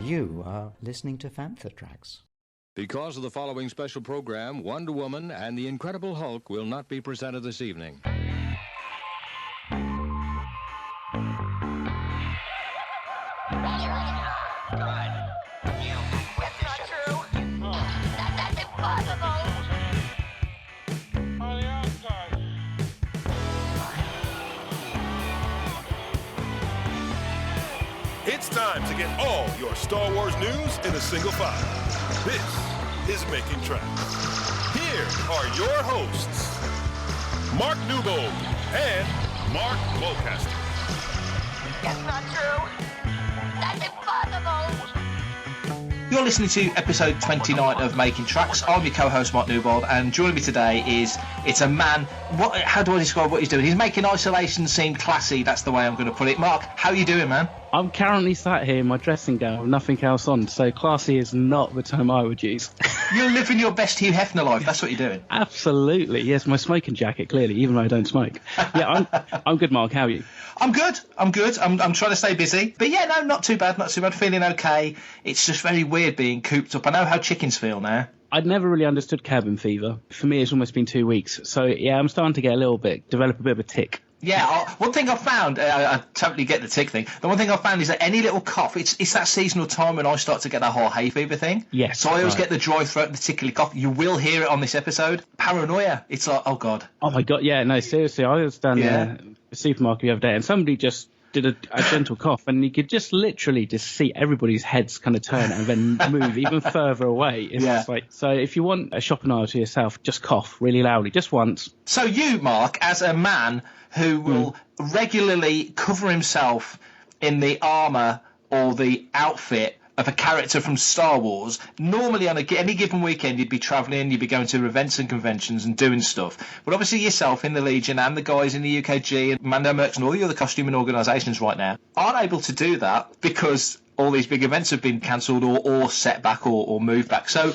You are listening to Fantha Tracks. Because of the following special program, Wonder Woman and the Incredible Hulk will not be presented this evening. It's time to get all your Star Wars news in a single file. This is Making Tracks. Here are your hosts, Mark Newbold and Mark Mulcaster. That's not true. That's impossible. You're listening to episode 29 of Making Tracks. I'm your co-host Mark Newbold, and joining me today it's a man. How do I describe what he's doing? He's making isolation seem classy. That's the way I'm going to put it. Mark, how are you doing, man? I'm currently sat here in my dressing gown with nothing else on, so classy is not the term I would use. You're living your best Hugh Hefner life. That's what you're doing. Absolutely. Yes, my smoking jacket, clearly, even though I don't smoke. Yeah, I'm good, Mark. How are you? I'm good. I'm trying to stay busy. But yeah, no, not too bad. Feeling okay. It's just very weird being cooped up. I know how chickens feel now. I'd never really understood cabin fever. For me, it's almost been 2 weeks. So, yeah, I'm starting to get develop a bit of a tick. Yeah, one thing I found, I totally get the tick thing. The one thing I found is that any little cough, it's that seasonal time when I start to get that whole hay fever thing. Yes. So I always get the dry throat, the tickly cough. You will hear it on this episode. Paranoia. It's like, oh God. Oh my God. Yeah, no, seriously. I was down the supermarket the other day and somebody just did a gentle cough, and you could just literally just see everybody's heads kind of turn and then move even further away. It's just like, so if you want a shopping aisle to yourself, just cough really loudly, just once. So you, Mark, as a man who will regularly cover himself in the armour or the outfit of a character from Star Wars, normally on any given weekend you'd be travelling, you'd be going to events and conventions and doing stuff. But obviously yourself in the Legion and the guys in the UKG and Mando Mercs and all the other costuming organisations right now aren't able to do that because all these big events have been cancelled or set back or moved back. So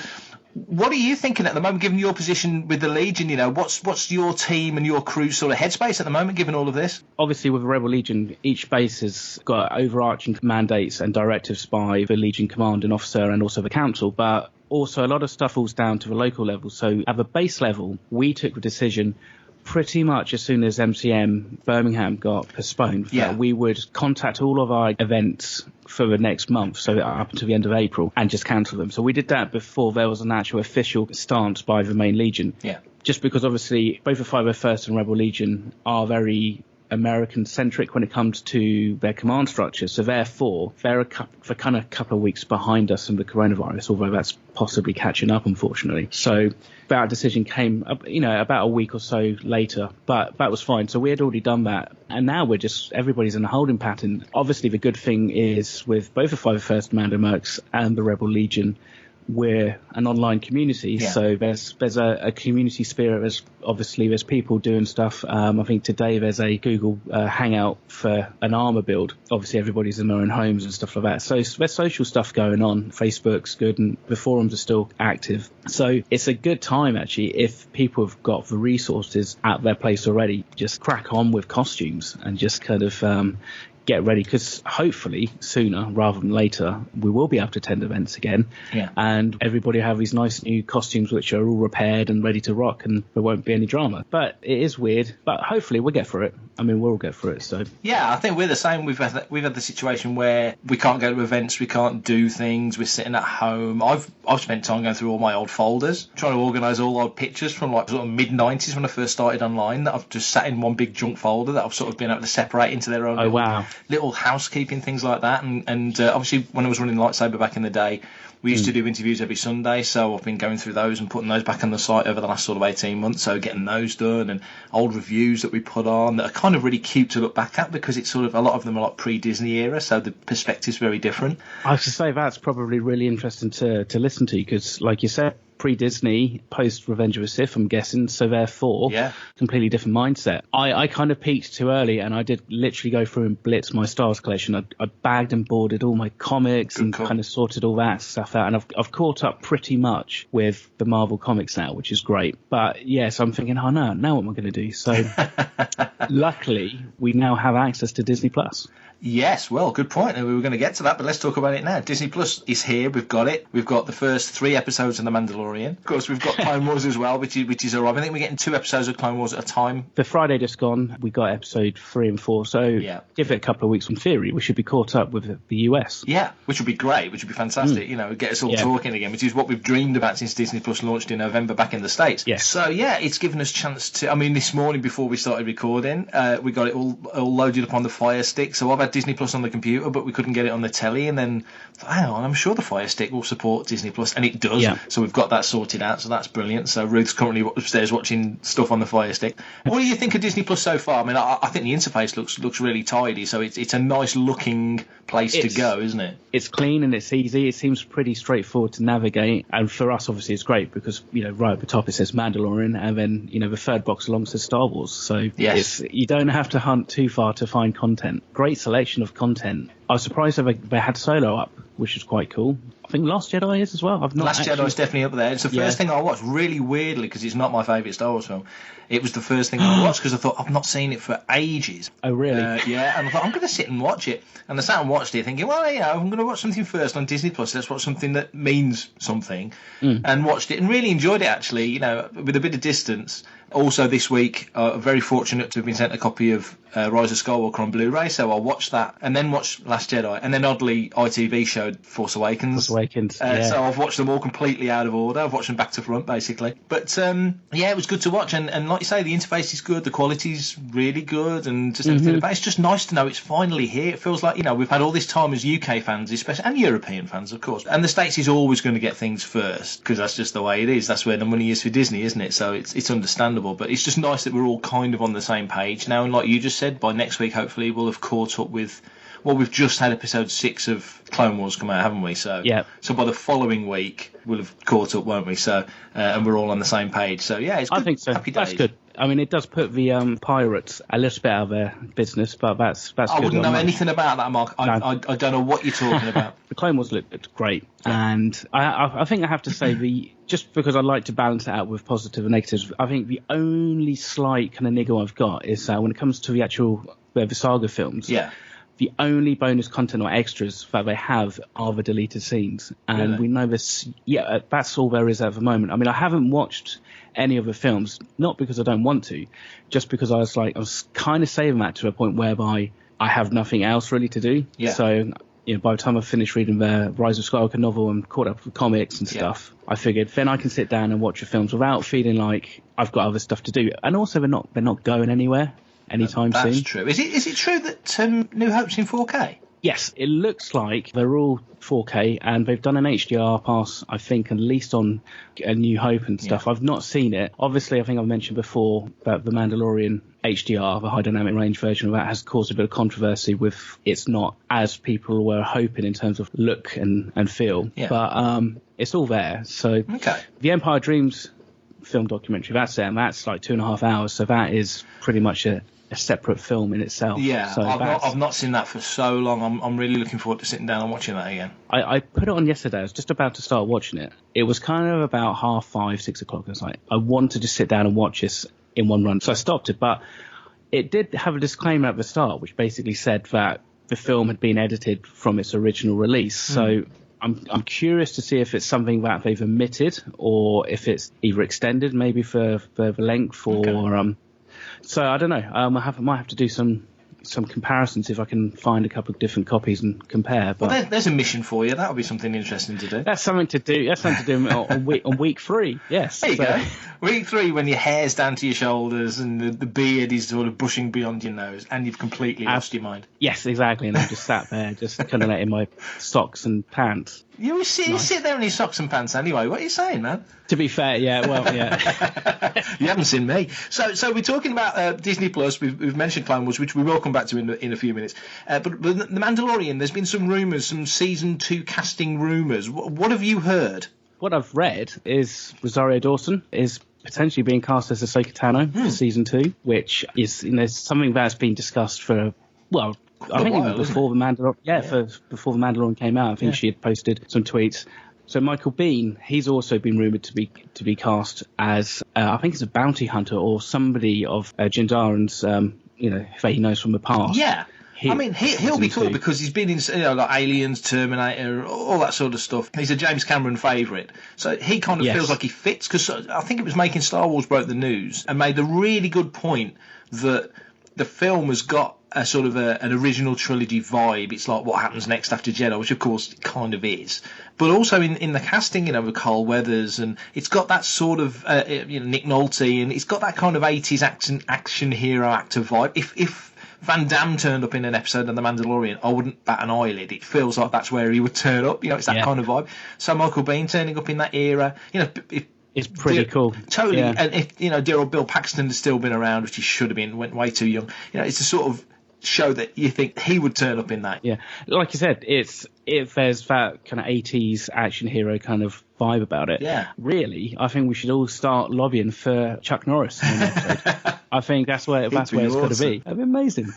what are you thinking at the moment, given your position with the Legion? You know, what's your team and your crew sort of headspace at the moment, given all of this? Obviously, with the Rebel Legion, each base has got overarching mandates and directives by the Legion Command and Officer and also the Council, but also a lot of stuff falls down to the local level. So at the base level, we took the decision pretty much as soon as MCM Birmingham got postponed, that we would contact all of our events for the next month, so up until the end of April, and just cancel them. So we did that before there was an actual official stance by the main Legion. Yeah. Just because obviously both the 501st and Rebel Legion are very American-centric when it comes to their command structure. So therefore, they're a couple of weeks behind us in the coronavirus, although that's possibly catching up, unfortunately. So that decision came, about a week or so later, but that was fine. So we had already done that. And now everybody's in a holding pattern. Obviously, the good thing is with both the 501st Mando Mercs and the Rebel Legion, we're an online community, so there's a community spirit. There's people doing stuff. I think today there's a Google Hangout for an armor build. Obviously everybody's in their own homes and stuff like that. So there's social stuff going on. Facebook's good, and the forums are still active. So it's a good time actually if people have got the resources at their place already. Just crack on with costumes and just kind of get ready, because hopefully sooner rather than later we will be able to attend events again, and everybody have these nice new costumes which are all repaired and ready to rock, and there won't be any drama. But it is weird, but hopefully we'll get through it. I mean, we'll get through it. So yeah, I think we're the same. We've had the situation where we can't go to events, we can't do things, we're sitting at home. I've spent time going through all my old folders, trying to organise all old pictures from like sort of mid-90s when I first started online, that I've just sat in one big junk folder that I've sort of been able to separate into their own little housekeeping, things like that. And obviously when I was running Lightsaber back in the day, we used to do interviews every Sunday, so I've been going through those and putting those back on the site over the last sort of 18 months, so getting those done, and old reviews that we put on that are kind of really cute to look back at, because it's sort of, a lot of them are like pre-Disney era, so the perspective's very different. I have to say that's probably really interesting to listen to, because like you said, pre-Disney, post-Revenge of the Sith, I'm guessing, so therefore, completely different mindset. I kind of peaked too early, and I did literally go through and blitz my Star Wars collection. I bagged and boarded all my comics kind of sorted all that stuff out, and I've caught up pretty much with the Marvel comics now, which is great. But yes, I'm thinking, oh no, now what am I going to do? So luckily, we now have access to Disney Plus. Yes, well, good point. And we were going to get to that, but let's talk about it now. Disney Plus is here. We've got it. We've got the first 3 episodes of The Mandalorian. Of course, we've got Clone Wars as well, which is all right. I think we're getting 2 episodes of Clone Wars at a time. The Friday just gone, we got episode 3 and 4. So give it a couple of weeks in theory, we should be caught up with the US. Yeah, which would be great, which would be fantastic. You know, get us all talking again, which is what we've dreamed about since Disney Plus launched in November back in the States. Yes. So, it's given us a chance to... I mean, this morning before we started recording, we got it all loaded up on the Fire Stick. So I've had Disney Plus on the computer, but we couldn't get it on the telly, and then hang on, I'm sure the Fire Stick will support Disney Plus, and it does. So we've got that sorted out, so that's brilliant. So Ruth's currently upstairs watching stuff on the Fire Stick. What do you think of Disney Plus so far? I mean, I think the interface looks really tidy, so it's a nice looking place to go, isn't it? It's clean and it's easy. It seems pretty straightforward to navigate, and for us obviously it's great because right at the top it says Mandalorian, and then the third box along says Star Wars, so you don't have to hunt too far to find content. Great selection of content. I was surprised that they had Solo up, which is quite cool. I think Last Jedi is as well. Last Jedi is definitely up there. It's the first thing I watched, really weirdly, because it's not my favourite Star Wars film. It was the first thing I watched because I thought, I've not seen it for ages. Oh, really? And I thought, I'm going to sit and watch it. And I sat and watched it thinking, well, I'm going to watch something first on Disney Plus. Let's watch something that means something. And watched it and really enjoyed it, actually, with a bit of distance. Also this week, very fortunate to have been sent a copy of Rise of Skywalker on Blu-ray, so I watched that and then watched Last Jedi, and then oddly ITV showed Force Awakens. So I've watched them all completely out of order. I've watched them back to front, basically. But it was good to watch, and like you say, the interface is good, the quality's really good, and just everything about it. It's just nice to know it's finally here. It feels like, we've had all this time as UK fans, especially, and European fans, of course. And the States is always going to get things first, because that's just the way it is. That's where the money is for Disney, isn't it? So it's understandable. But it's just nice that we're all kind of on the same page now, and like you just said, by next week hopefully we'll have caught up with, well, we've just had episode 6 of Clone Wars come out, haven't we? So so by the following week we'll have caught up, won't we? So and we're all on the same page, so it's good. I think so. Happy days. That's good. I mean, it does put the pirates a little bit out of their business, but that's good. I wouldn't know anything about that, Mark. I don't know what you're talking about. The Clone Wars looked great, and I think I have to say just because I like to balance it out with positive and negatives, I think the only slight kind of niggle I've got is when it comes to the actual the saga films. The only bonus content or extras that they have are the deleted scenes, and we know this. That's all there is at the moment. I mean, I haven't watched any of the films, not because I don't want to, just because I was kind of saving that to a point whereby I have nothing else really to do. So by the time I finished reading the Rise of Skywalker novel and caught up with comics and stuff, I figured then I can sit down and watch the films without feeling like I've got other stuff to do. And also they're not going anywhere anytime soon. That's true. Is it true that New Hope's in 4K? Yes, it looks like they're all 4K, and they've done an HDR pass, I think, at least on A New Hope and stuff. I've not seen it. Obviously, I think I've mentioned before that the Mandalorian HDR, the high dynamic range version of that, has caused a bit of controversy with it's not as people were hoping in terms of look and feel. But it's all there. So the Empire Dreams film documentary, that's like 2.5 hours, so that is pretty much a separate film in itself. So I've not seen that for so long. I'm really looking forward to sitting down and watching that again. I put it on yesterday. I was just about to start watching it. It was kind of about 5:30, 6 o'clock. I was like, I want to just sit down and watch this in one run. So I stopped it, but it did have a disclaimer at the start, which basically said that the film had been edited from its original release. So I'm curious to see if it's something that they've omitted or if it's either extended maybe for the length or so I don't know. I might have to do some comparisons if I can find a couple of different copies and compare. But well, there's a mission for you. That would be something interesting to do. That's something to do. That's something to do on week 3. Yes. There you go. Week 3, when your hair's down to your shoulders and the beard is sort of bushing beyond your nose, and you've completely lost your mind. Yes, exactly. And I'm just sat there, just kind of in my socks and pants. You sit there in your socks and pants anyway. What are you saying, man? To be fair, yeah. You haven't seen me. So we're talking about Disney Plus. We've mentioned Clone Wars, which we will come back to in a few minutes. But The Mandalorian, there's been some rumours, some season 2 casting rumours. What have you heard? What I've read is Rosario Dawson is potentially being cast as Ahsoka Tano for season 2, which is something that's been discussed for I think even before the Mandalorian. Before the Mandalorian came out, I think she had posted some tweets. So Michael Biehn, he's also been rumored to be cast as I think it's a bounty hunter or somebody of Jyn Darren's that he knows from the past. Yeah. He'll be cool because he's been in like Aliens, Terminator, all that sort of stuff. He's a James Cameron favourite. So he kind of feels like he fits, because I think it was Making Star Wars broke the news and made the really good point that the film has got a sort of an original trilogy vibe. It's like what happens next after Jedi, which of course it kind of is. But also in the casting, with Carl Weathers, and it's got that sort of Nick Nolte, and it's got that kind of 80s action hero actor vibe. If Van Damme turned up in an episode of The Mandalorian, I wouldn't bat an eyelid. It feels like that's where he would turn up. It's that kind of vibe. So Michael Biehn turning up in that era, it's pretty cool. Totally. Yeah. And if dear old Bill Paxton had still been around, which he should have been, went way too young. It's a sort of show that you think he would turn up in that. Yeah, like you said, there's that kind of 80s action hero kind of vibe about it. Yeah. Really, I think we should all start lobbying for Chuck Norris in the episode. I think that's where it's got to be. That'd be amazing.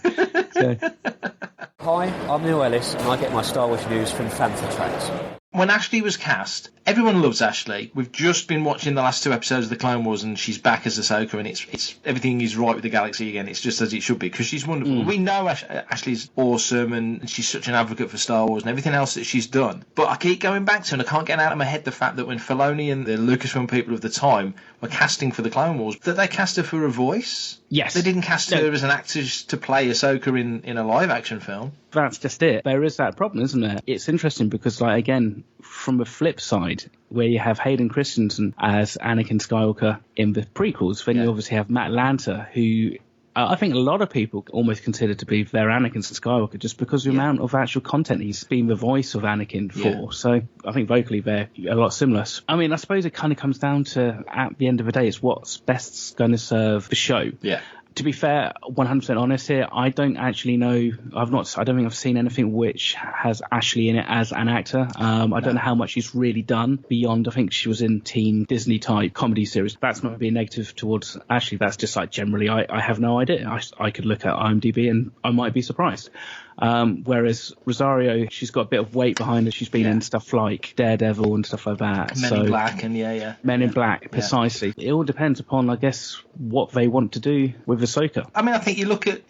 Hi, I'm Neil Ellis, and I get my Star Wars news from Panther Tracks. When Ashley was cast, everyone loves Ashley. We've just been watching the last 2 episodes of the Clone Wars, and she's back as Ahsoka, and it's everything is right with the galaxy again. It's just as it should be, because she's wonderful. We know Ashley's awesome, and she's such an advocate for Star Wars and everything else that she's done. But I keep going back to, and I can't get out of my head the fact that when Filoni and the Lucasfilm people of the time were casting for the Clone Wars, that they cast her for a voice. Yes. They didn't cast her as an actress to play Ahsoka in a live-action film. That's just it. There is that problem, isn't there? It's interesting because, again, from the flip side, where you have Hayden Christensen as Anakin Skywalker in the prequels, then you obviously have Matt Lanter, who I think a lot of people almost consider to be their Anakin Skywalker just because of the amount of actual content he's been the voice of Anakin for. Yeah. So I think vocally they're a lot similar. I mean, I suppose it kind of comes down to, at the end of the day, it's what's best going to serve the show. Yeah. To be fair, 100% honest here, I don't actually know. I don't think I've seen anything which has Ashley in it as an actor. I don't know how much she's really done beyond. I think she was in teen Disney type comedy series. That's not being negative towards Ashley. That's just generally, I have no idea. I could look at IMDb and I might be surprised. Whereas Rosario, she's got a bit of weight behind her. She's been in stuff like Daredevil and stuff like that. Men in Black and Men in Black, precisely. It all depends upon, I guess, what they want to do with Ahsoka. I mean, I think you look at.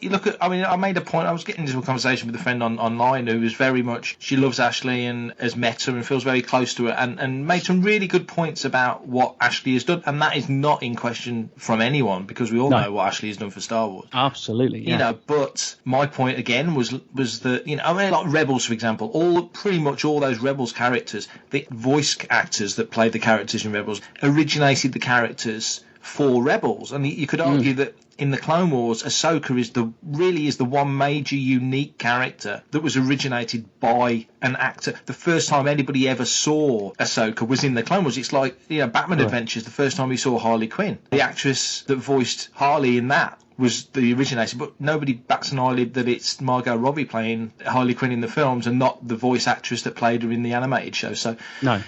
I mean, I made a point. I was getting into a conversation with a friend online who was very much, she loves Ashley and has met her and feels very close to her, and made some really good points about what Ashley has done, and that is not in question from anyone, because we all know what Ashley has done for Star Wars. Absolutely, yeah. But my point again was that, I mean, like Rebels, for example, pretty much all those Rebels characters, the voice actors that played the characters in Rebels originated the characters for Rebels, and you could argue that in the Clone Wars, Ahsoka is the one major unique character that was originated by an actor. The first time anybody ever saw Ahsoka was in the Clone Wars. It's like, Batman Adventures, the first time we saw Harley Quinn. The actress that voiced Harley in that was the originator, but nobody bats an eyelid that it's Margot Robbie playing Harley Quinn in the films and not the voice actress that played her in the animated show. So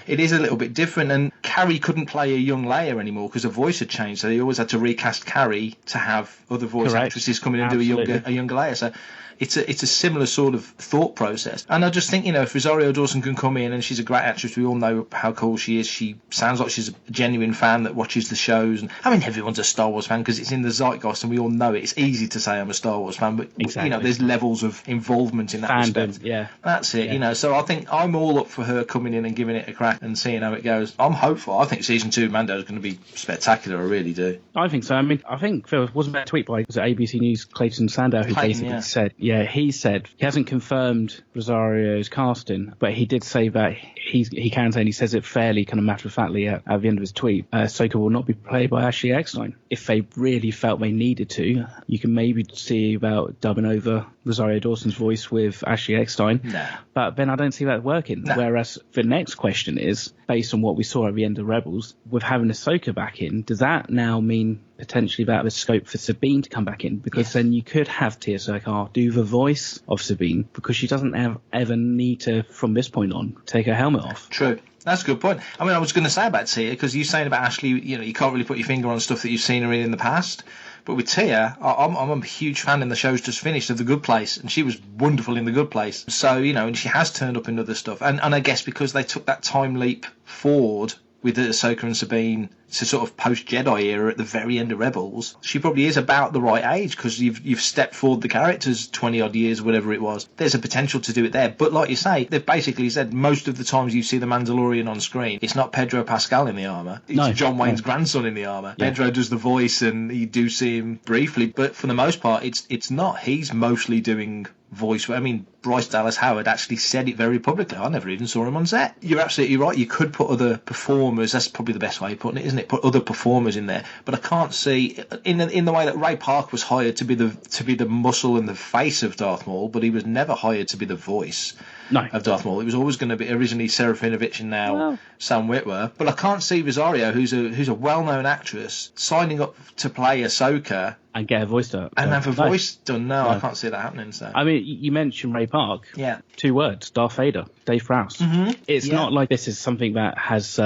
it is a little bit different, and Carrie couldn't play a young Leia anymore because her voice had changed, so they always had to recast Carrie to have other voice actresses come in and do a younger Leia. So it's a similar sort of thought process. And I just think, if Rosario Dawson can come in, and she's a great actress, we all know how cool she is. She sounds like she's a genuine fan that watches the shows. And I mean, everyone's a Star Wars fan because it's in the zeitgeist, and we all know it. It's easy to say I'm a Star Wars fan, but there's levels of involvement in that respect. Yeah, that's it. So I think I'm all up for her coming in and giving it a crack and seeing how it goes. I'm hopeful. I think season 2 Mando is going to be spectacular. I really do. I think so. I mean, I think there wasn't a tweet by ABC News Clayton Sandow who basically said, he said he hasn't confirmed Rosario's casting, but he did say that he can say, and he says it fairly kind of matter-of-factly at the end of his tweet, Ahsoka will not be played by Ashley Eckstein. If they really felt they needed to, to, you can maybe see about dubbing over Rosario Dawson's voice with Ashley Eckstein. No. But then I don't see that working. No. Whereas the next question is, based on what we saw at the end of Rebels, with having Ahsoka back in, does that now mean potentially that there's scope for Sabine to come back in? Because then you could have Tia Sircar do the voice of Sabine, because she doesn't ever need to, from this point on, take her helmet off. True. That's a good point. I mean, I was going to say about Tia, because you're saying about Ashley, you can't really put your finger on stuff that you've seen her in the past. But with Tia, I'm a huge fan in the show's just finished of The Good Place, and she was wonderful in The Good Place. So, and she has turned up in other stuff. And I guess because they took that time leap forward with Ahsoka and Sabine to sort of post-Jedi era at the very end of Rebels, she probably is about the right age, because you've stepped forward the characters 20-odd years, whatever it was. There's a potential to do it there. But like you say, they've basically said most of the times you see the Mandalorian on screen, it's not Pedro Pascal in the armour. It's John Wayne's grandson in the armour. Yeah. Pedro does the voice, and you do see him briefly. But for the most part, it's not. He's mostly doing voice. I mean, Bryce Dallas Howard actually said it very publicly. I never even saw him on set. You're absolutely right. You could put other performers. That's probably the best way of putting it, isn't it? Put other performers in there. But I can't see in the way that Ray Park was hired to be the muscle and the face of Darth Maul, but he was never hired to be the voice of Darth Maul. It was always going to be originally Serafinovich and now Sam Witwer. But I can't see Rosario, who's a well-known actress, signing up to play Ahsoka and get a voice done. And have a voice done. No, I can't see that happening. So I mean, you mentioned Ray Park. Yeah. 2 words: Darth Vader, Dave Prowse. Mm-hmm. It's not like this is something that has.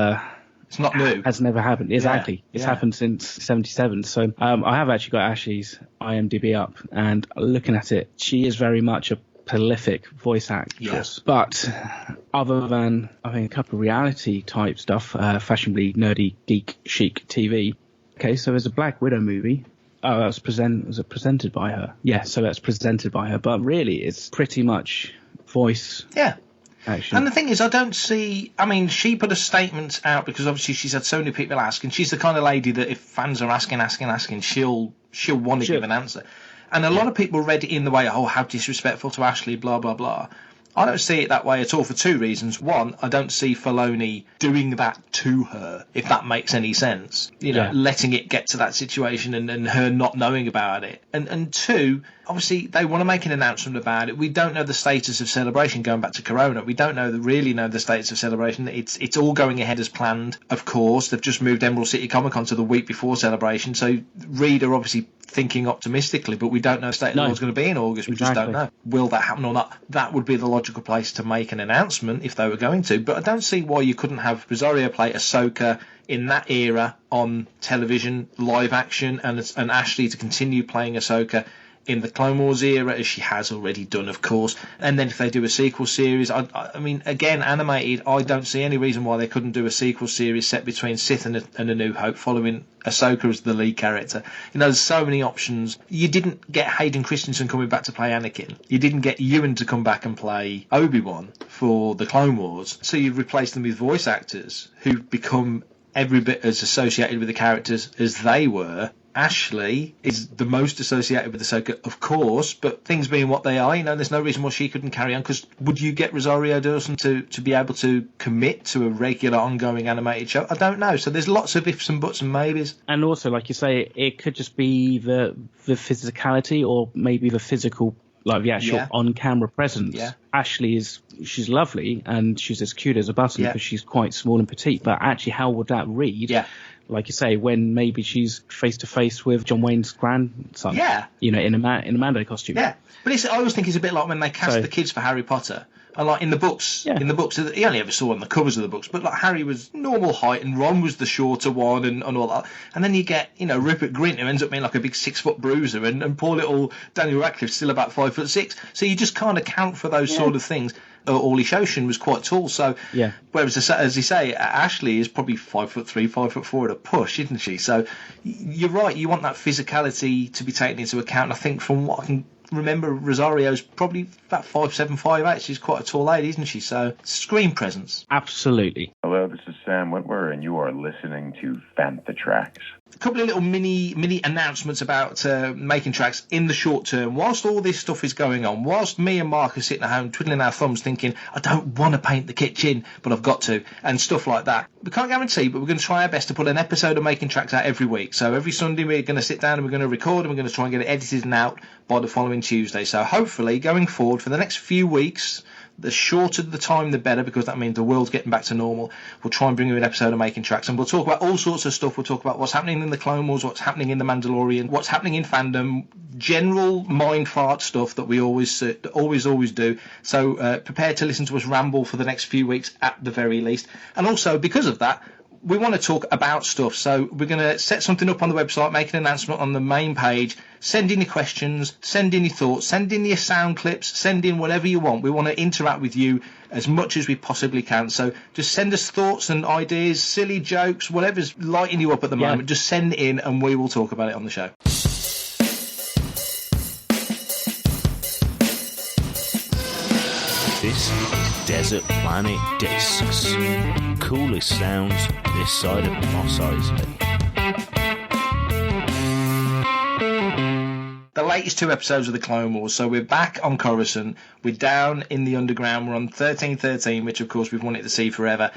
It's not new. Has never happened. Exactly. It's happened since 77. So I have actually got Ashley's IMDb up, and looking at it, she is very much a prolific voice actress. Yes. But other than, I think, a couple of reality type stuff, fashionably nerdy, geek, chic TV. Okay, so there's a Black Widow movie. Oh, was it presented by her? Yeah, so that's presented by her. But really, it's pretty much voice. Yeah. Action. And the thing is, I don't see... I mean, she put a statement out because obviously she's had so many people ask, and she's the kind of lady that if fans are asking, she'll want to give an answer. And a lot of people read it in the way, oh, how disrespectful to Ashley, blah, blah, blah. I don't see it that way at all for 2 reasons. One, I don't see Filoni doing that to her, if that makes any sense. Letting it get to that situation and her not knowing about it. And 2, obviously, they want to make an announcement about it. We don't know the status of Celebration going back to Corona. We don't really know the status of Celebration. It's all going ahead as planned, of course. They've just moved Emerald City Comic Con to the week before Celebration. So Reed are obviously thinking optimistically, but we don't know the state of the world's going to be in August. We just don't know. Will that happen or not? That would be the logical place to make an announcement if they were going to. But I don't see why you couldn't have Rosario play Ahsoka in that era on television, live action, and Ashley to continue playing Ahsoka in the Clone Wars era, as she has already done, of course. And then if they do a sequel series, I mean, again, animated, I don't see any reason why they couldn't do a sequel series set between Sith and A New Hope, following Ahsoka as the lead character. There's so many options. You didn't get Hayden Christensen coming back to play Anakin. You didn't get Ewan to come back and play Obi-Wan for the Clone Wars. So you've replaced them with voice actors who've become every bit as associated with the characters as they were. Ashley is the most associated with Ahsoka, of course, but things being what they are, there's no reason why she couldn't carry on, because would you get Rosario Dawson to be able to commit to a regular ongoing animated show? I don't know. So there's lots of ifs and buts and maybes. And also, like you say, it could just be the physicality, or maybe the physical, like the actual on-camera presence. Yeah. Ashley she's lovely, and she's as cute as a button because she's quite small and petite, but actually how would that read? Yeah. Like you say, when maybe she's face to face with John Wayne's grandson, in a Mando costume. Yeah, but I always think it's a bit like when they cast the kids for Harry Potter. And like in the books, he only ever saw on the covers of the books, but like Harry was normal height and Ron was the shorter one and all that. And then you get, Rupert Grint, who ends up being like a big 6-foot bruiser, and poor little Daniel Radcliffe's still about 5'6". So you just can't account for those sort of things. Orly Shoshin was quite tall, so whereas, as you say, Ashley is probably 5'3", 5'4" at a push, isn't she? So you're right, you want that physicality to be taken into account. I think from what I can remember Rosario's probably about 5'7", 5'8". She's quite a tall lady, isn't she? So screen presence. Absolutely. Hello, this is Sam Whitwer, and you are listening to Fantha Tracks. A couple of little mini announcements about making tracks in the short term. Whilst all this stuff is going on, whilst me and Mark are sitting at home twiddling our thumbs thinking, I don't want to paint the kitchen, but I've got to, and stuff like that. We can't guarantee, but we're going to try our best to put an episode of Making Tracks out every week. So every Sunday we're going to sit down and we're going to record and we're going to try and get it edited and out by the following Tuesday. So hopefully, going forward for the next few weeks, the shorter the time the better, because that means the world's getting back to normal. We'll try and bring you an episode of Making Tracks, and we'll talk about all sorts of stuff. We'll talk about what's happening in the Clone Wars, what's happening in the Mandalorian, what's happening in fandom, general mind fart stuff that we always do. So prepare to listen to us ramble for the next few weeks at the very least. And also, because of that, we want to talk about stuff, so we're going to set something up on the website, make an announcement on the main page, send in your questions, send in your thoughts, send in your sound clips, send in whatever you want. We want to interact with you as much as we possibly can, so just send us thoughts and ideas, silly jokes, whatever's lighting you up at the moment, just send it in and we will talk about it on the show. This is Desert Planet Discs. Coolest sounds this side of Mos Eisley. The latest 2 episodes of the Clone Wars. So we're back on Coruscant. We're down in the underground. We're on 1313, which of course we've wanted to see forever.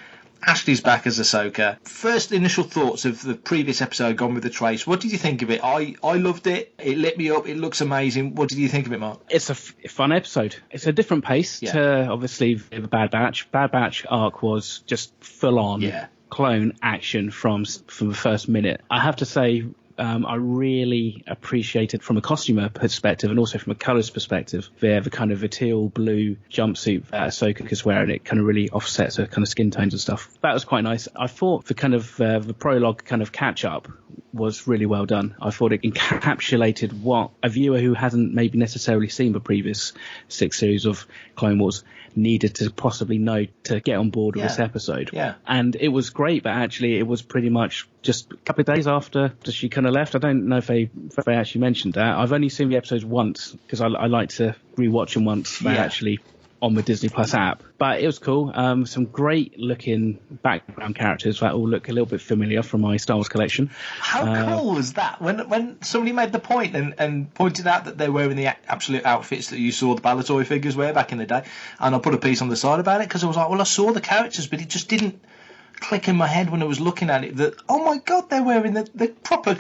Ashley's back as Ahsoka. First initial thoughts of the previous episode, Gone with the Trace. What did you think of it? I loved it. It lit me up. It looks amazing. What did you think of it, Mark? It's a fun episode. It's a different pace to, obviously, the Bad Batch. Bad Batch arc was just full on clone action from the first minute. I have to say, I really appreciated from a costumer perspective and also from a colours perspective the kind of a teal blue jumpsuit that Ahsoka is wearing. It kind of really offsets her kind of skin tones and stuff. That was quite nice. I thought the kind of the prologue kind of catch up was really well done. I thought it encapsulated what a viewer who hasn't maybe necessarily seen the previous 6 series of Clone Wars needed to possibly know to get on board with this episode. Yeah. And it was great, but actually it was pretty much just a couple of days after she kind of left. I don't know if they actually mentioned that. I've only seen the episodes once because I like to rewatch them once they actually on the Disney Plus app. But it was cool. Some great looking background characters that all look a little bit familiar from my Star Wars collection. How cool was that? When somebody made the point and pointed out that they're wearing the absolute outfits that you saw the Ballatoy figures wear back in the day, and I put a piece on the side about it because I was like, well, I saw the characters, but it just didn't click in my head when I was looking at it that, oh my God, they're wearing the proper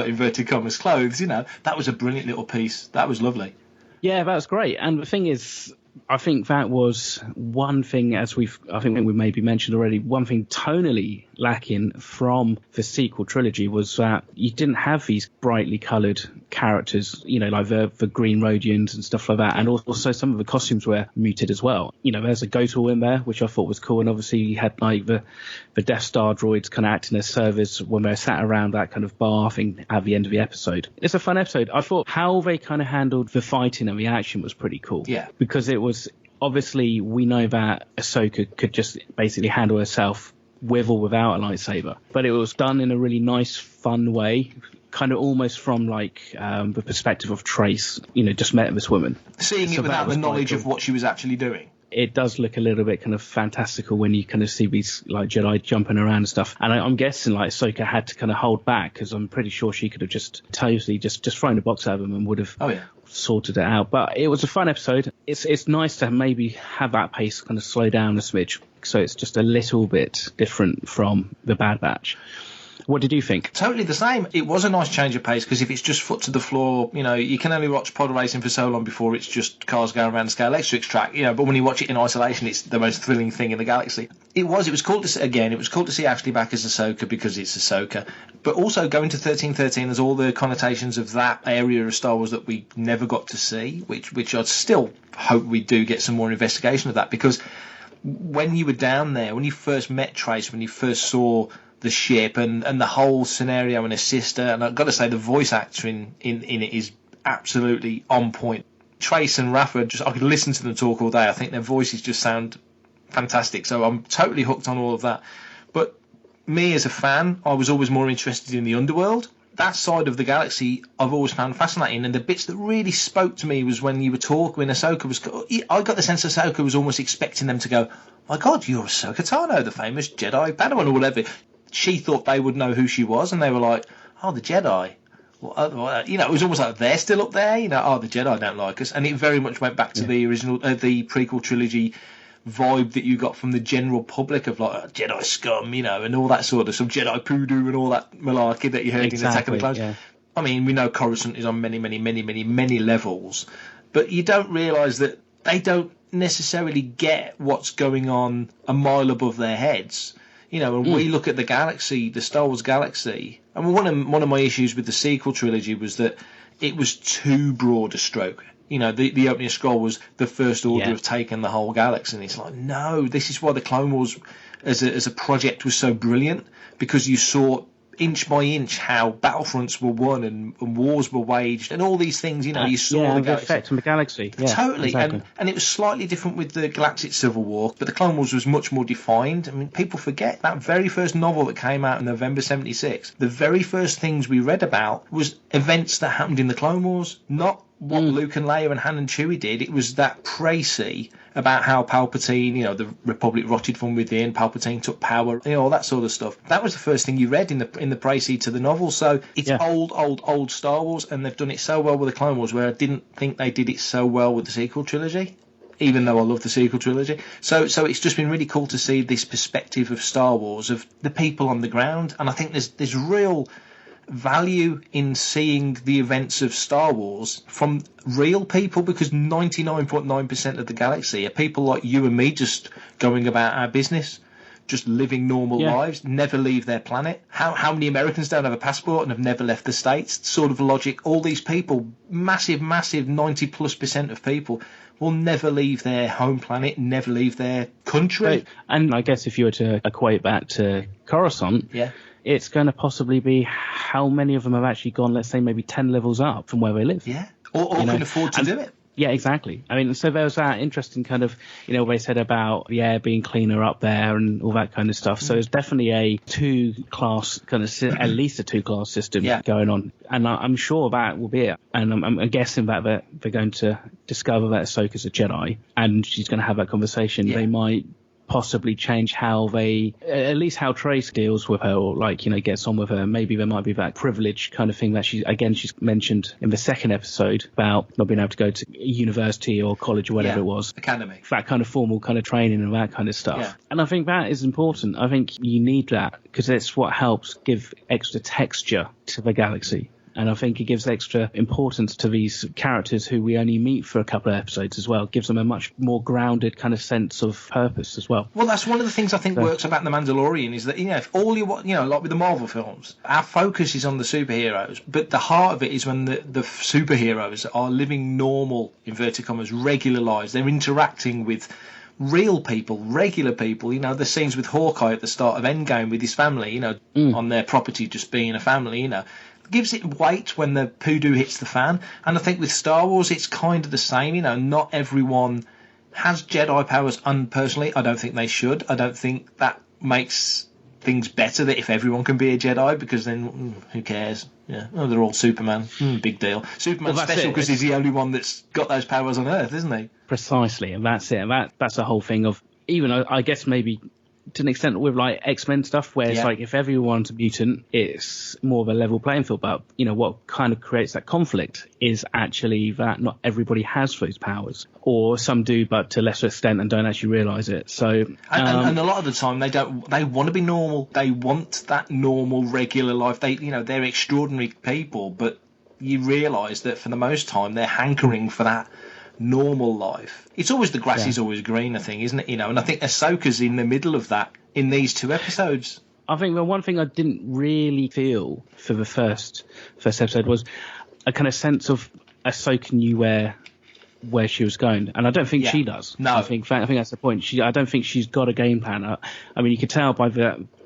inverted commas clothes, you know. That was a brilliant little piece. That was lovely. Yeah, that was great. And the thing is, I think that was one thing, I think we maybe mentioned already, one thing tonally lacking from the sequel trilogy was that you didn't have these brightly coloured characters, you know, like the green Rhodians and stuff like that. And also some of the costumes were muted as well. You know, there's a Gotal in there, which I thought was cool. And obviously you had like the Death Star droids kind of acting as servers when they sat around that kind of bar thing at the end of the episode. It's a fun episode. I thought how they kind of handled the fighting and the action was pretty cool. Yeah. Because it was, obviously we know that Ahsoka could just basically handle herself with or without a lightsaber, but it was done in a really nice, fun way, kind of almost from like the perspective of Trace, you know, just met this woman. Seeing it without the knowledge of what she was actually doing. It does look a little bit kind of fantastical when you kind of see these like Jedi jumping around and stuff. And I'm guessing like Ahsoka had to kind of hold back because I'm pretty sure she could have just totally just thrown a box at them and would have sorted it out. But it was a fun episode. It's nice to maybe have that pace kind of slow down a smidge, so it's just a little bit different from the Bad Batch. What did you think? Totally the same. It was a nice change of pace because if it's just foot to the floor, you know, you can only watch pod racing for so long before it's just cars going around the Scale Electrics track, you know, but when you watch it in isolation, it's the most thrilling thing in the galaxy. It was cool to see, again, it was cool to see Ashley back as Ahsoka because it's Ahsoka, but also going to 1313 there's all the connotations of that area of Star Wars that we never got to see, which I'd still hope we do get some more investigation of that, because when you were down there, when you first met Trace, when you first saw the ship and the whole scenario and her sister, and I've got to say the voice actor in it is absolutely on point. Trace and Rafa, I could listen to them talk all day. I think their voices just sound fantastic, so I'm totally hooked on all of that. But me as a fan, I was always more interested in the underworld, that side of the galaxy I've always found fascinating, and the bits that really spoke to me was when you were talking, when Ahsoka was... I got the sense Ahsoka was almost expecting them to go, my God, you're Ahsoka Tano, the famous Jedi Padawan or whatever. She thought they would know who she was, and they were like, oh, the Jedi. Well, you know, it was almost like they're still up there, you know, oh, the Jedi don't like us. And it very much went back to the original, the prequel trilogy vibe that you got from the general public of like Jedi scum, you know, and all that sort of some Jedi poodoo and all that malarkey that you heard in Attack of the Clones. Yeah. I mean, we know Coruscant is on many levels, but you don't realise that they don't necessarily get what's going on a mile above their heads. You know, when we look at the galaxy, the Star Wars galaxy, and one of my issues with the sequel trilogy was that it was too broad a stroke. You know, the opening scroll was the First Order have taken the whole galaxy, and it's like, no, this is why the Clone Wars as a project was so brilliant, because you saw inch by inch how battlefronts were won and wars were waged and all these things, you know, you saw the effect on the galaxy. Yeah, totally. Exactly. And it was slightly different with the Galactic Civil War, but the Clone Wars was much more defined. I mean, people forget that very first novel that came out in November 76, the very first things we read about was events that happened in the Clone Wars, not what Luke and Leia and Han and Chewie did. It was that précis about how Palpatine, you know, the Republic rotted from within, Palpatine took power, you know, all that sort of stuff. That was the first thing you read in the précis to the novel. So it's old Star Wars, and they've done it so well with the Clone Wars, where I didn't think they did it so well with the sequel trilogy, even though I love the sequel trilogy. So it's just been really cool to see this perspective of Star Wars, of the people on the ground, and I think there's real value in seeing the events of Star Wars from real people, because 99.9% of the galaxy are people like you and me, just going about our business, just living normal lives, never leave their planet. How many Americans don't have a passport and have never left the States? Sort of logic. All these people, massive 90+% of people will never leave their home planet, never leave their country. Right. And I guess if you were to equate that to Coruscant, it's going to possibly be how many of them have actually gone, let's say, maybe 10 levels up from where they live. Yeah, or can afford to do it. Yeah, exactly. I mean, so there was that interesting kind of, you know, what they said about the air being cleaner up there and all that kind of stuff. So it's definitely a two-class kind of, at least a two-class system going on. And I'm sure that will be it. And I'm guessing that they're going to discover that Ahsoka's a Jedi, and she's going to have that conversation. They might possibly change how they, at least how Trace deals with her, or like, you know, gets on with her. Maybe there might be that privilege kind of thing that she's mentioned in the second episode about not being able to go to university or college or whatever it was. Academy. That kind of formal kind of training and that kind of stuff. Yeah. And I think that is important. I think you need that, because it's what helps give extra texture to the galaxy. And I think it gives extra importance to these characters who we only meet for a couple of episodes as well. It gives them a much more grounded kind of sense of purpose as well. Well, that's one of the things I think works about The Mandalorian, is that, you know, if all you want, you know, like with the Marvel films, our focus is on the superheroes, but the heart of it is when the superheroes are living normal, inverted commas, regular lives. They're interacting with real people, regular people. You know, the scenes with Hawkeye at the start of Endgame with his family, you know, on their property just being a family, you know. Gives it weight when the poodoo hits the fan. And I think with Star Wars it's kind of the same. You know, not everyone has Jedi powers. Personally, I don't think they should. I don't think that makes things better, that if everyone can be a Jedi, because then who cares? Yeah, they're all Superman. Big deal. Superman's special because he's the only one that's got those powers on Earth, isn't he? Precisely, and that's it. And that's the whole thing of, even I guess maybe to an extent with like X-Men stuff, where it's like if everyone's a mutant, it's more of a level playing field. But, you know, what kind of creates that conflict is actually that not everybody has those powers, or some do, but to a lesser extent, and don't actually realise it. So and a lot of the time they don't. They want to be normal. They want that normal, regular life. They're extraordinary people, but you realise that for the most time they're hankering for that normal life. It's always the grass is always greener thing, isn't it? You know, and I think Ahsoka's in the middle of that in these two episodes. I think the one thing I didn't really feel for the first episode was a kind of sense of Ahsoka knew where she was going, and I don't think she does. No, I think that's the point. I don't think she's got a game plan. I mean, you could tell by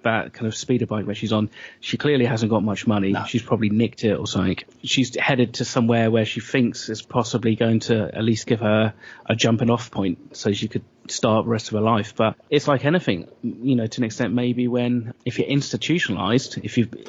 that kind of speeder bike where she's on, she clearly hasn't got much money. No. She's probably nicked it or something. She's headed to somewhere where she thinks is possibly going to at least give her a jumping off point so she could start the rest of her life. But it's like anything, you know, to an extent, maybe if you're institutionalized,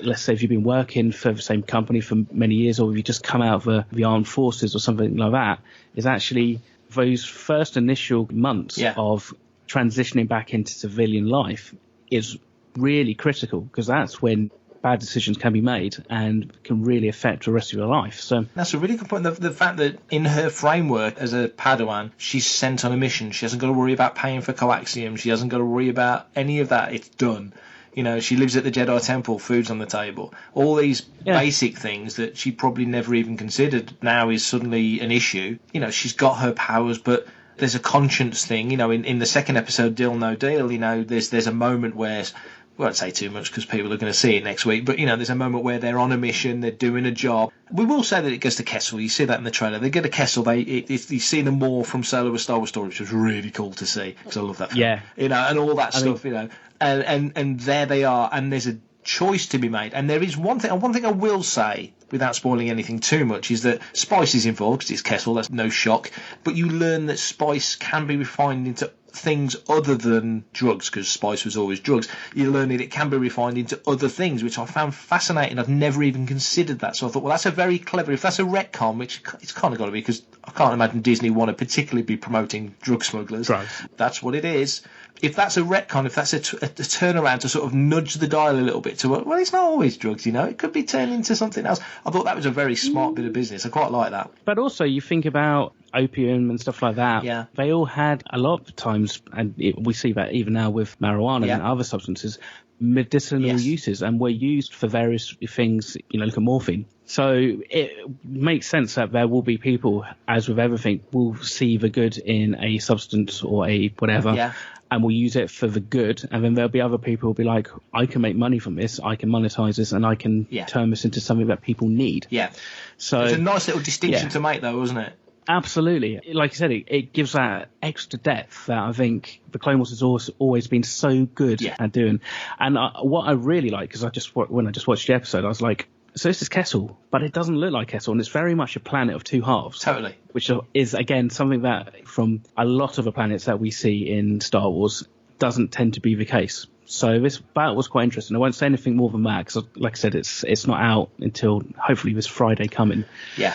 let's say if you've been working for the same company for many years, or if you just come out of the armed forces or something like that, is actually those first initial months of transitioning back into civilian life is really critical, because that's when bad decisions can be made and can really affect the rest of your life. So that's a really good point. The fact that in her framework as a Padawan, she's sent on a mission. She hasn't got to worry about paying for coaxium. She hasn't got to worry about any of that. It's done. You know, she lives at the Jedi Temple, food's on the table. All these basic things that she probably never even considered now is suddenly an issue. You know, she's got her powers, but there's a conscience thing. You know, in the second episode, Deal No Deal, you know, there's a moment where, I won't say too much because people are going to see it next week, but, you know, there's a moment where they're on a mission, they're doing a job. We will say that it goes to Kessel. You see that in the trailer. They get a Kessel. You see them more from Solo a Star Wars Story, which was really cool to see, because I love that film. Yeah. You know, and all that stuff, you know. And there they are, and there's a choice to be made. And there is one thing I will say, without spoiling anything too much, is that spice is involved, because it's Kessel, that's no shock. But you learn that spice can be refined into things other than drugs, because spice was always drugs. You learn that it can be refined into other things, which I found fascinating. I've never even considered that. So I thought, well, that's a very clever, if that's a retcon, which it's kind of got to be, because I can't imagine Disney want to particularly be promoting drug smugglers. Drugs. That's what it is. If that's a retcon, if that's a turnaround to sort of nudge the dial a little bit to, well, it's not always drugs, you know, it could be turned into something else. I thought that was a very smart bit of business. I quite like that. But also, you think about opium and stuff like that. Yeah. They all had, a lot of times, and we see that even now with marijuana and other substances, medicinal uses, and were used for various things, you know, like morphine. So it makes sense that there will be people, as with everything, will see the good in a substance or a whatever, and will use it for the good. And then there'll be other people who will be like, I can make money from this, I can monetize this, and I can turn this into something that people need. Yeah. So it's a nice little distinction to make, though, wasn't it? Absolutely. Like I said, it gives that extra depth that I think the Clone Wars has always been so good at doing. And what I really like, because when I just watched the episode, I was like, so this is Kessel, but it doesn't look like Kessel, and it's very much a planet of two halves. Totally. Which is, again, something that from a lot of the planets that we see in Star Wars doesn't tend to be the case. So that was quite interesting. I won't say anything more than that, because, like I said, it's not out until hopefully this Friday coming. Yeah.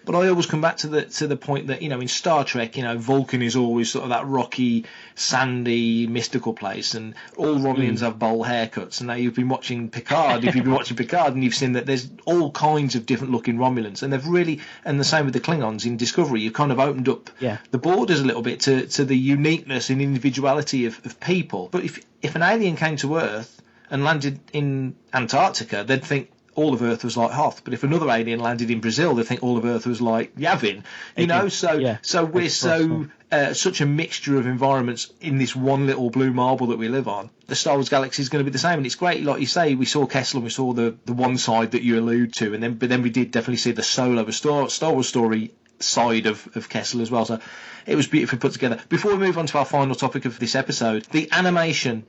But I always come back to the point that, you know, in Star Trek, you know, Vulcan is always sort of that rocky, sandy, mystical place, and all Romulans have bowl haircuts. And now you've been watching Picard, and you've seen that there's all kinds of different looking Romulans, and they've really, and the same with the Klingons in Discovery, you've kind of opened up the borders a little bit to the uniqueness and individuality of people. But if an alien came to Earth and landed in Antarctica, they'd think all of Earth was like Hoth, but if another alien landed in Brazil, they think all of Earth was like Yavin. You know, so we're such a mixture of environments in this one little blue marble that we live on. The Star Wars galaxy is going to be the same, and it's great. Like you say, we saw Kessel and we saw the one side that you allude to, but then we did definitely see the Solo, the Star Wars story side of Kessel as well. So it was beautifully put together. Before we move on to our final topic of this episode, the animation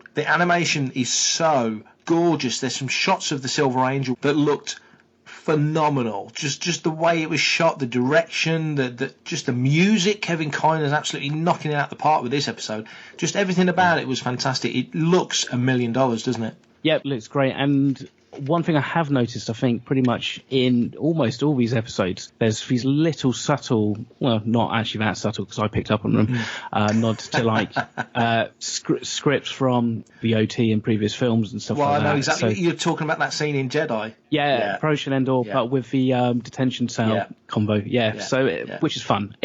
is so gorgeous. There's some shots of the Silver Angel that looked phenomenal. Just the way it was shot, the direction, just the music. Kevin Kiner's absolutely knocking it out the park with this episode. Just everything about it was fantastic. It looks $1 million, doesn't it? Yeah, it looks great. And one thing I have noticed, I think, pretty much in almost all these episodes, there's these little subtle, well, not actually that subtle because I picked up on them, nods to like scripts from the OT in previous films and stuff like that. Well, I know exactly. So, you're talking about that scene in Jedi. Yeah. Approach and Endor, but with the detention cell combo. Which is fun.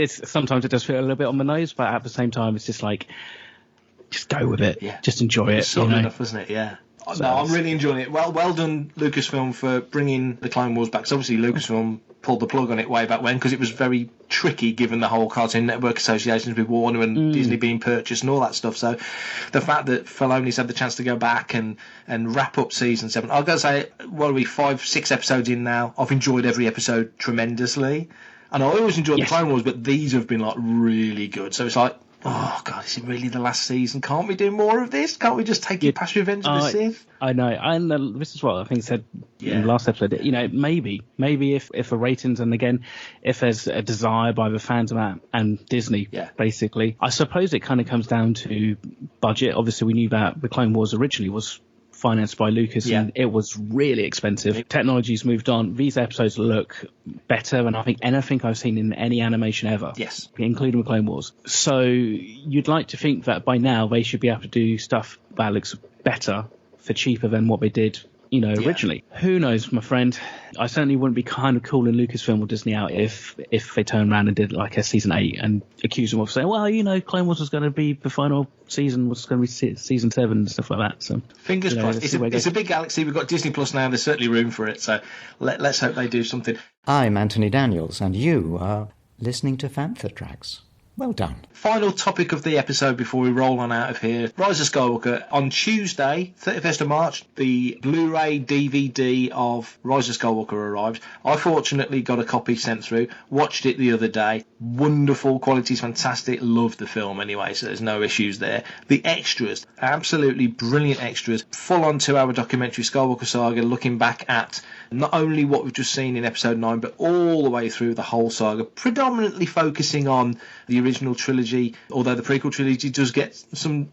Sometimes it does feel a little bit on the nose, but at the same time, it's just like, just go with it. Yeah. Just enjoy it. It's subtle enough, isn't it? Yeah. No, I'm really enjoying it. Well done, Lucasfilm, for bringing the Clone Wars back. Because obviously Lucasfilm pulled the plug on it way back when, because it was very tricky given the whole Cartoon Network associations with Warner and Disney being purchased and all that stuff. So the fact that Filoni's had the chance to go back and wrap up season 7, I've got to say, what are we, 5-6 episodes in now? I've enjoyed every episode tremendously. And I always enjoyed the Clone Wars, but these have been like really good. So it's like, oh God, is it really the last season? Can't we do more of this? Can't we just take it past Revenge of the Sith? I know, and this is what I think I said in the last episode. You know, maybe if the ratings, and again, if there's a desire by the fans and Disney, basically, I suppose it kind of comes down to budget. Obviously, we knew that the Clone Wars originally was financed by Lucas, and it was really expensive. Technology's moved on. These episodes look better than I think anything I've seen in any animation ever. Yes, including the Clone Wars. So you'd like to think that by now they should be able to do stuff that looks better for cheaper than what they did, you know, originally. Who knows, my friend? I certainly wouldn't be kind of calling Lucasfilm or Disney out if they turned around and did like a season 8 and accused them of saying, well, you know, Clone Wars was going to be the final season, was going to be season 7 and stuff like that. So fingers crossed. It's a big galaxy. We've got Disney Plus now. There's certainly room for it. So let's hope they do something. I'm Anthony Daniels, and you are listening to Fantha Tracks. Well done. Final topic of the episode before we roll on out of here. Rise of Skywalker. On Tuesday, 31st of March, the Blu-ray DVD of Rise of Skywalker arrived. I fortunately got a copy sent through. Watched it the other day. Wonderful. Quality's fantastic. Loved the film anyway, so there's no issues there. The extras. Absolutely brilliant extras. Full on 2-hour documentary Skywalker saga, looking back at not only what we've just seen in episode 9, but all the way through the whole saga, predominantly focusing on the original trilogy, although the prequel trilogy does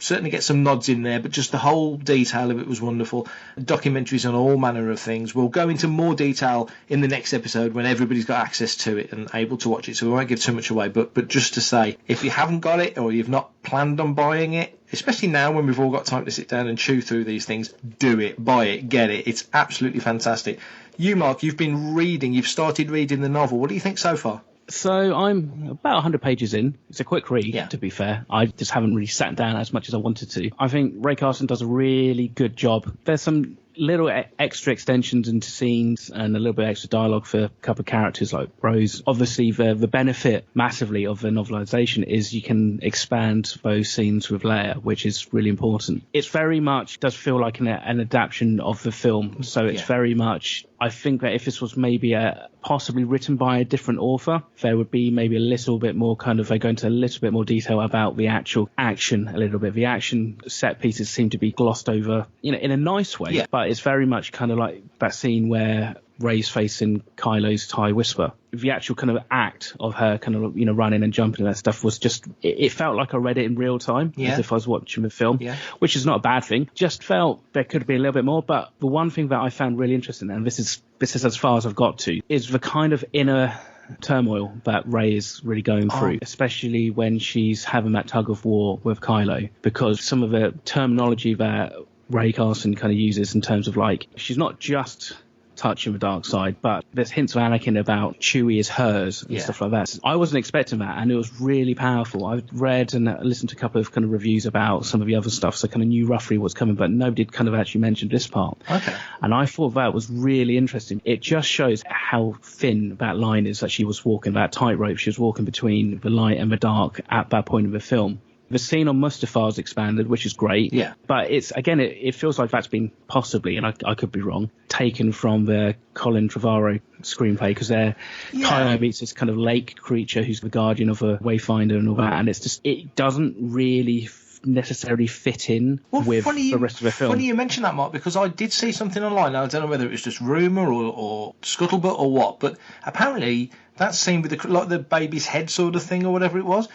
certainly get some nods in there, but just the whole detail of it was wonderful. Documentaries on all manner of things. We'll go into more detail in the next episode when everybody's got access to it and able to watch it, so we won't give too much away, but just to say, if you haven't got it or you've not planned on buying it, especially now when we've all got time to sit down and chew through these things, do it, buy it, get it. It's absolutely fantastic. You, Mark, you've started reading the novel. What do you think so far? So I'm about 100 pages in. It's a quick read, to be fair. I just haven't really sat down as much as I wanted to. I think Ray Carson does a really good job. There's some little extra extensions into scenes and a little bit extra dialogue for a couple of characters like Rose. Obviously, the benefit massively of the novelization is you can expand those scenes with Leia, which is really important. It's very much does feel like an adaptation of the film. So it's very much, I think that if this was maybe possibly written by a different author, there would be maybe a little bit more they go into a little bit more detail about the actual action a little bit. The action set pieces seem to be glossed over, you know, in a nice way, but it's very much kind of like that scene where Rey's facing Kylo's TIE Whisper. The actual kind of act of her kind of, you know, running and jumping and that stuff was just, it felt like I read it in real time, as if I was watching the film, which is not a bad thing. Just felt there could be a little bit more. But the one thing that I found really interesting, and this is as far as I've got to, is the kind of inner turmoil that Rey is really going through, especially when she's having that tug of war with Kylo, because some of the terminology that Ray Carson kind of uses in terms of like, she's not just touching the dark side, but there's hints of Anakin about Chewie is hers and stuff like that. I wasn't expecting that, and it was really powerful. I read and listened to a couple of kind of reviews about some of the other stuff, so kind of knew roughly what's coming, but nobody kind of actually mentioned this part. Okay. And I thought that was really interesting. It just shows how thin that line is that she was walking, that tightrope she was walking between the light and the dark at that point of the film. The scene on Mustafar's expanded, which is great. Yeah. But it's, again, it feels like that's been possibly, and I could be wrong, taken from the Colin Trevorrow screenplay, because Kylo meets this kind of lake creature who's the guardian of a wayfinder and all that, and it's just, it doesn't really necessarily fit in with the rest of the film. Funny you mention that, Mark, because I did see something online. I don't know whether it was just rumour or scuttlebutt or what, but apparently that scene with the baby's head sort of thing or whatever it was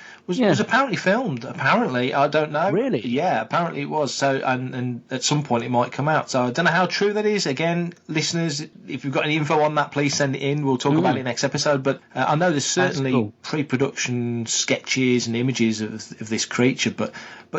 apparently filmed. Apparently, I don't know. Really? Yeah, apparently it was. So, and at some point it might come out. So I don't know how true that is. Again, listeners, if you've got any info on that, please send it in. We'll talk about it next episode. But I know there's certainly pre-production sketches and images of this creature. But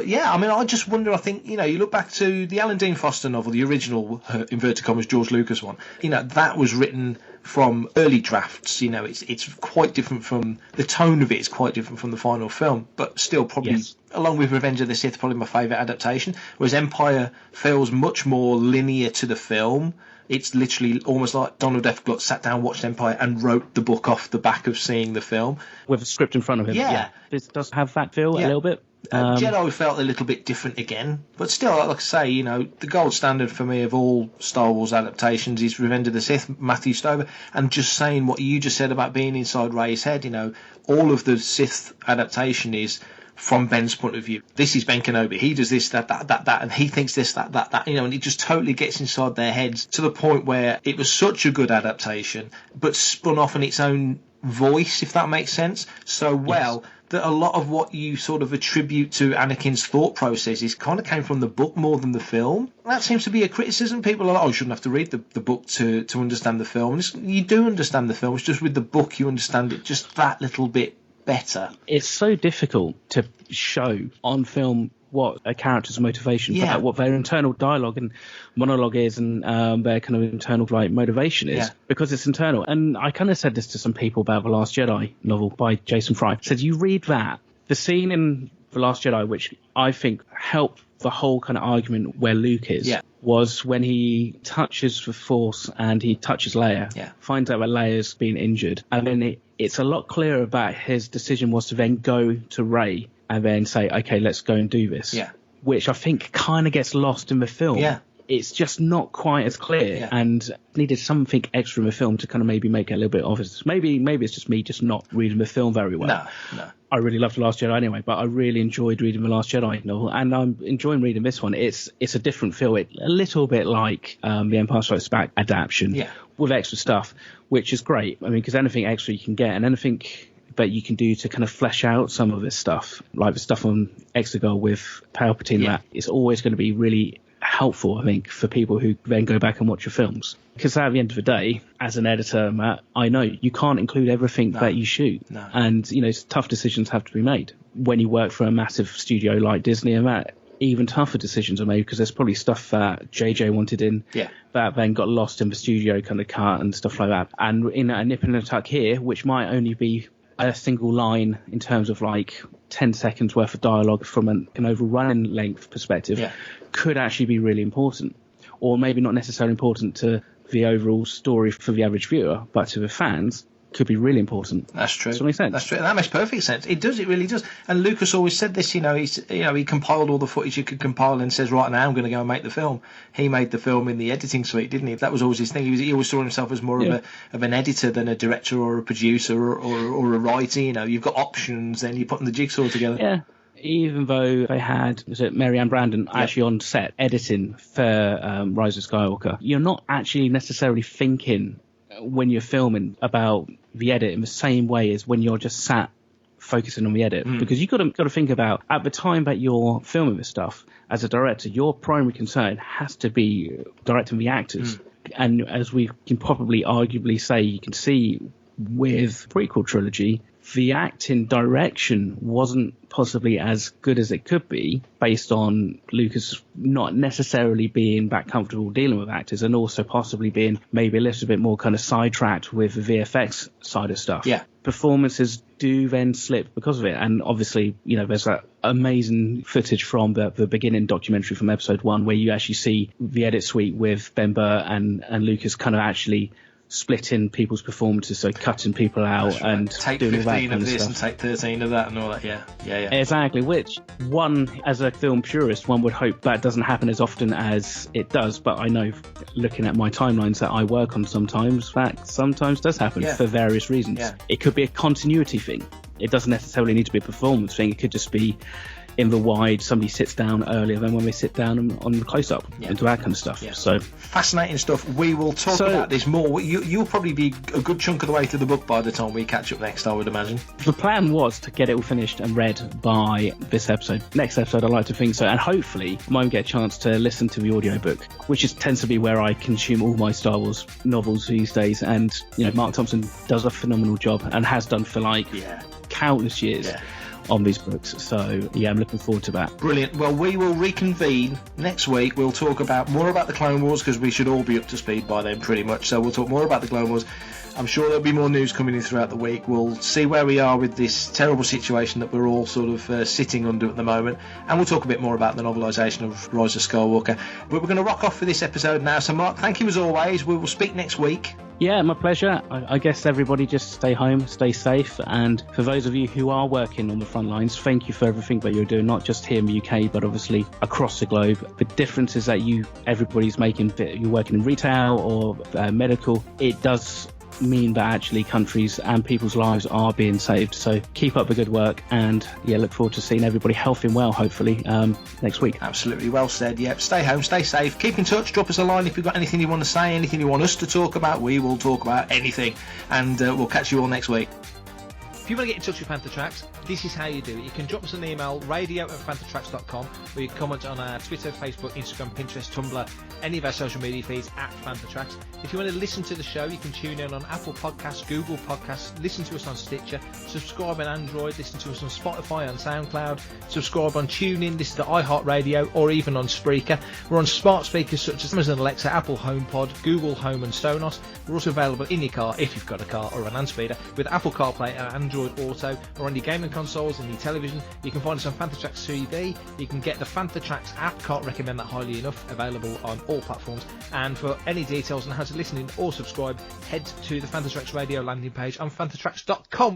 yeah, I mean, I just wonder. I think, you know, you look back to the Alan Dean Foster novel, the original inverted commas George Lucas one. You know, that was written from early drafts. You know, it's quite different from the tone of it. It's quite different from the final film, but still probably, along with Revenge of the Sith, probably my favourite adaptation. Whereas Empire feels much more linear to the film. It's literally almost like Donald F. Gluck sat down, watched Empire, and wrote the book off the back of seeing the film with a script in front of him. Yeah, this does have that feel a little bit. Jedi felt a little bit different again, but still, like I say, you know, the gold standard for me of all Star Wars adaptations is Revenge of the Sith, Matthew Stover, and just saying what you just said about being inside Rey's head. You know, all of the Sith adaptation is from Ben's point of view. This is Ben Kenobi. He does this, that, and he thinks this, that, and it just totally gets inside their heads to the point where it was such a good adaptation, but spun off in its own voice, if that makes sense, so well. Yes. That a lot of what you sort of attribute to Anakin's thought processes kind of came from the book more than the film. That seems to be a criticism. People are like, oh, you shouldn't have to read the book to understand the film. And you do understand the film. It's just with the book you understand it just that little bit better. It's so difficult to show on film what a character's motivation, what their internal dialogue and monologue is, and their kind of internal motivation is, because it's internal. And I kind of said this to some people about The Last Jedi novel by Jason Fry. I said, you read that, the scene in The Last Jedi, which I think helped the whole kind of argument where Luke is, was when he touches the Force and he touches Leia, finds out that Leia's been injured, and then it's a lot clearer about his decision was to then go to Rey and then say, okay, let's go and do this. Yeah. Which I think kind of gets lost in the film. Yeah. It's just not quite as clear, and needed something extra in the film to kind of maybe make it a little bit obvious. Maybe it's just me just not reading the film very well. No. I really loved The Last Jedi anyway, but I really enjoyed reading The Last Jedi novel, and I'm enjoying reading this one. It's a different feel. It a little bit like the Empire Strikes Back adaptation with extra stuff, which is great. I mean, because anything extra you can get, and anything that you can do to kind of flesh out some of this stuff, like the stuff on Exegol with Palpatine, that is always going to be really helpful, I think, for people who then go back and watch your films. Because at the end of the day, as an editor, Matt, I know you can't include everything that you shoot. No. And, tough decisions have to be made. When you work for a massive studio like Disney and that, even tougher decisions are made, because there's probably stuff that JJ wanted in that then got lost in the studio kind of cut and stuff like that. And in a nip and a tuck here, which might only be a single line in terms of like 10 seconds worth of dialogue from an overall running length perspective, could actually be really important, or maybe not necessarily important to the overall story for the average viewer, but to the fans could be really important. That's true. Does that make sense? That's true. And that makes perfect sense. It does. It really does. And Lucas always said this. He compiled all the footage you could compile and says, right now I'm going to go and make the film. He made the film in the editing suite, didn't he? That was always his thing. He always saw himself as more of an editor than a director or a producer or a writer. You've got options, then you're putting the jigsaw together. Yeah. Even though they had, Mary Ann Brandon actually on set editing for Rise of Skywalker, you're not actually necessarily thinking when you're filming about the edit in the same way as when you're just sat focusing on the edit, because you've got to think about, at the time that you're filming this stuff, as a director, your primary concern has to be directing the actors. And as we can probably arguably say, you can see with prequel trilogy, the acting direction wasn't possibly as good as it could be, based on Lucas not necessarily being that comfortable dealing with actors, and also possibly being maybe a little bit more kind of sidetracked with the VFX side of stuff. Yeah. Performances do then slip because of it. And obviously, there's that amazing footage from the beginning documentary from episode 1, where you actually see the edit suite with Ben Burr and Lucas kind of actually splitting people's performances, so cutting people out and take doing 15 all that kind of this stuff. And take 13 of that and all that. Yeah. Exactly, which one, as a film purist, one would hope that doesn't happen as often as it does, but I know, looking at my timelines that I work on sometimes, that sometimes does happen for various reasons. It could be a continuity thing. It doesn't necessarily need to be a performance thing. It could just be in the wide, somebody sits down earlier than when they sit down on the close-up and do that kind of stuff. So fascinating stuff. We will talk about this more. You'll probably be a good chunk of the way through the book by the time we catch up next, I would imagine. The plan was to get it all finished and read by this episode. Next episode, I'd like to think so, and hopefully I might get a chance to listen to the audiobook, which tends to be where I consume all my Star Wars novels these days. And Mark Thompson does a phenomenal job, and has done for countless years on these books. So I'm looking forward to that. Brilliant. Well, we will reconvene next week. We'll talk more about the Clone Wars, because we should all be up to speed by then pretty much. So we'll talk more about the Clone Wars. I'm sure there'll be more news coming in throughout the week. We'll see where we are with this terrible situation that we're all sort of sitting under at the moment, and we'll talk a bit more about the novelisation of Rise of Skywalker. But we're going to rock off for this episode now. So Mark, thank you as always. We will speak next week. Yeah, my pleasure. I guess everybody just stay home, stay safe. And for those of you who are working on the front lines, thank you for everything that you're doing, not just here in the UK, but obviously across the globe. The difference is that everybody's making, you're working in retail or medical, it does mean that actually countries and people's lives are being saved. So keep up the good work, and look forward to seeing everybody healthy and well, hopefully, next week. Absolutely, well said. Yep, stay home, stay safe, keep in touch, drop us a line if you've got anything you want to say, anything you want us to talk about. We will talk about anything, and we'll catch you all next week. If you want to get in touch with Panther Tracks, this is how you do it. You can drop us an email, radio@panthertracks.com, or you can comment on our Twitter, Facebook, Instagram, Pinterest, Tumblr, any of our social media feeds @Panther Tracks. If you want to listen to the show, you can tune in on Apple Podcasts, Google Podcasts, listen to us on Stitcher, subscribe on Android, listen to us on Spotify, on SoundCloud, subscribe on TuneIn, listen to iHeartRadio, or even on Spreaker. We're on smart speakers such as Amazon Alexa, Apple HomePod, Google Home and Sonos. We're also available in your car, if you've got a car or an handspeeder, with Apple CarPlay and Android Auto, or on your gaming consoles and your television. You can find us on Panther Tracks TV. You can get the Panther Tracks app, can't recommend that highly enough, available on all platforms. And for any details on how to listen in or subscribe, head to the Panther Tracks radio landing page on panthertracks.com.